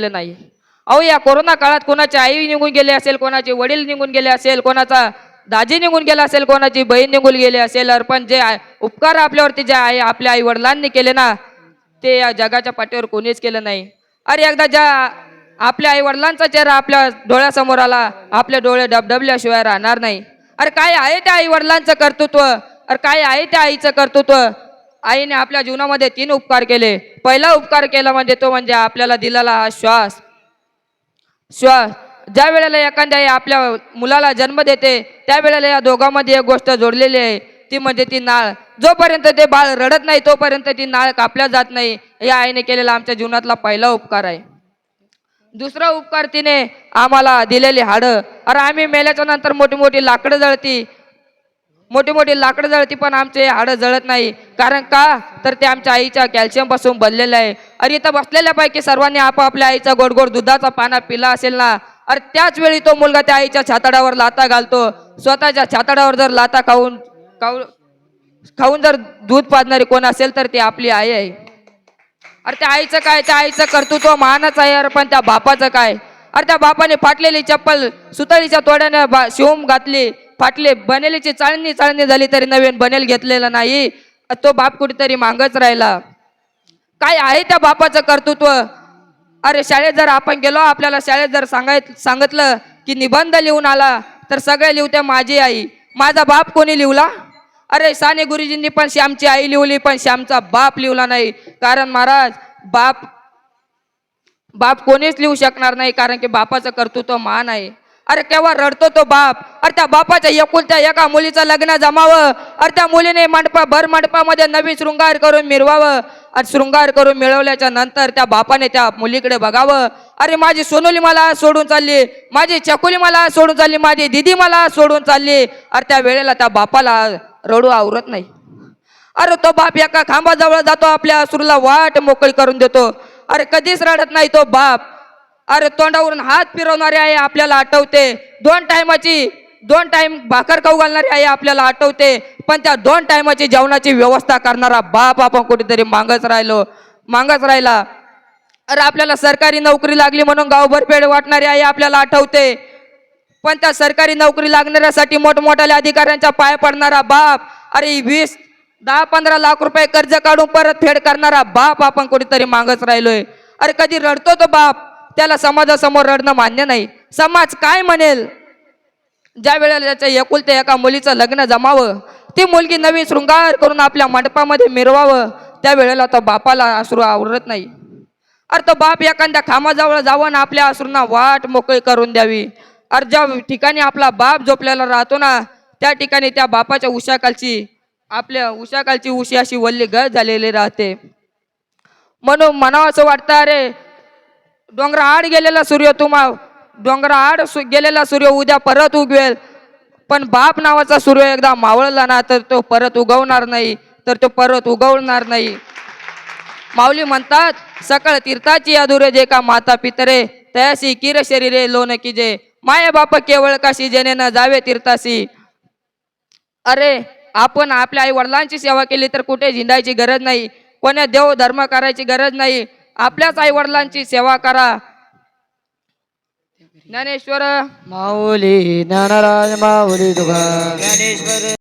नाही. अहो या कोरोना काळात कोणाची आई निघून गेली असेल, कोणाचे वडील निघून गेले असेल, कोणाचा दाजी निघून गेला असेल, कोणाची बहीण निघून गेली असेल, पण जे उपकार आपल्यावरती जे आहे आपल्या आई वडिलांनी केले ना, ते या जगाच्या पाठीवर कोणीच केलं नाही. अरे एकदा ज्या आपल्या आई वडिलांचा चेहरा आपल्या डोळ्यासमोर आला, आपले डोळे डबडबल्याशिवाय राहणार नाही. अरे काय आहे त्या आई वडिलांचं कर्तृत्व, अरे काय आहे त्या आईचं कर्तृत्व. आईने आपल्या जीवनामध्ये 3 उपकार केले. पहिला उपकार केला म्हणजे तो म्हणजे आपल्याला दिलेला हा श्वास. ज्या वेळेला एखाद्या आई आपल्या मुलाला जन्म देते त्यावेळेला या दोघांमध्ये एक गोष्ट जोडलेली आहे, ती म्हणजे ती नाळ. जोपर्यंत ते बाळ रडत नाही तोपर्यंत ती नाळ कापल्या जात नाही. या आईने केलेला आमच्या जीवनातला पहिला उपकार आहे. दुसरा उपकार तिने आम्हाला दिलेली हाडं. अरे आम्ही मेल्याच्या नंतर मोठी मोठी लाकडं जळती पण आमचे हाडं जळत नाही. कारण का तर ते आमच्या आईच्या कॅल्शियम पासून बनलेलं आहे. अरे इथं बसलेल्यापैकी सर्वांनी आपापल्या आईचा गोड गोड दुधाचा पाना पिला असेल ना, अरे त्याच वेळी तो मुलगा त्या आईच्या छाताडावर लाता घालतो. स्वतःच्या छाताडावर जर लाता खाऊन जर दूध पाजणारी कोण असेल तर ती आपली आई आहे. अरे त्या आईचं काय, त्या आईचं कर्तृत्व महानच आहे. अरे पण त्या बापाचं काय. अरे त्या बापाने फाटलेली चप्पल सुतळीच्या तोड्याने शिवून घातली, फाटले बनेलीची चाळणी झाली तरी नवीन बनेल घेतलेला नाही. तो बाप कुठेतरी मागच राहिला. काय आहे त्या बापाचं कर्तृत्व. अरे शाळेत जर आपण गेलो, आपल्याला शाळेत जर सांगितलं की निबंध लिहून आला तर सगळे लिहते माझी आई. माझा बाप कोणी लिहला. अरे साने गुरुजींनी पण श्यामची आई लिहली पण श्यामचा बाप लिहला नाही. कारण महाराज बाप कोणीच लिहू शकणार नाही, कारण की बापाचं कर्तृत्व महान आहे. अरे केव्हा रडतो तो बाप. अरे त्या बापाच्या एकुलत्या एका मुलीचं लग्न जमावं. अरे त्या मुलीने भर मंडपामध्ये नवीन शृंगार करून मिरवावं. आणि शृंगार करून मिळवल्याच्या नंतर त्या बापाने त्या मुलीकडे बघावं. अरे माझी सोनुली मला सोडून चालली, माझी चकुली मला सोडून चालली, माझी दिदी मला सोडून चालली. अरे त्या वेळेला त्या बापाला रडू आवरत नाही. अरे तो बाप एका खांबाजवळ जातो, आपल्या अश्रूला वाट मोकळी करून देतो. अरे कधीच रडत नाही तो बाप. अरे तोंडावरून हात फिरवणारी आई आपल्याला आठवते. 2 टाइम भाकर खाऊ घालणारी आई आपल्याला आठवते. पण त्या 2 टाइमाची जेवणाची व्यवस्था करणारा बाप आपण कुठेतरी मागच राहिला. अरे आपल्याला सरकारी नोकरी लागली म्हणून गावभर पेढे वाटणारी आई आपल्याला आठवते. पण त्या सरकारी नोकरी लागणाऱ्यासाठी मोठमोठ्या अधिकाऱ्यांच्या पाय पडणारा बाप. अरे 10-15 लाख रुपये कर्ज काढून परत फेड करणारा बाप आपण कुठेतरी मागच राहिलोय. अरे कधी रडतो तो बाप. त्याला समाजासमोर रडणं मान्य नाही. समाज काय म्हणेल. ज्या वेळेला त्याच्या एकुलत्या एका मुलीचं लग्न जमावं, ती मुलगी नवीन शृंगार करून आपल्या मंडपामध्ये मिरवावं, त्या वेळेला तो बापाला अश्रू आवरत नाही. अरे तो बाप एखाद्या खांबाजवळ जावं ना आपल्या अश्रूंना वाट मोकळी करून द्यावी. अरे ज्या ठिकाणी आपला बाप झोपलेला राहतो ना, त्या ठिकाणी त्या बापाच्या आपल्या उशाखालची उशी अशी वल्ली गळ झालेली राहते. म्हणून म्हणावं असं वाटतं, अरे डोंगराआड गेलेला सूर्य उद्या परत उगवेल. पण बाप नावाचा सूर्य एकदा मावळला ना तर तो परत उगवणार नाही. माऊली म्हणतात, सकळ तीर्थाची अधुरे जे का माता पितरे, तयासी किर शरीरे लोन कीजे, माय बाप केवळ काशी जेणे न जावे तीर्थासी. अरे आपण आपल्या आई वडिलांची सेवा केली तर कुठे झिंडायची गरज नाही, कोण्या देव धर्म करायची गरज नाही. आपल्याच आई वडिलांची सेवा करा. ज्ञानेश्वर माऊली ज्ञानराज माऊली तुका ज्ञानेश्वर.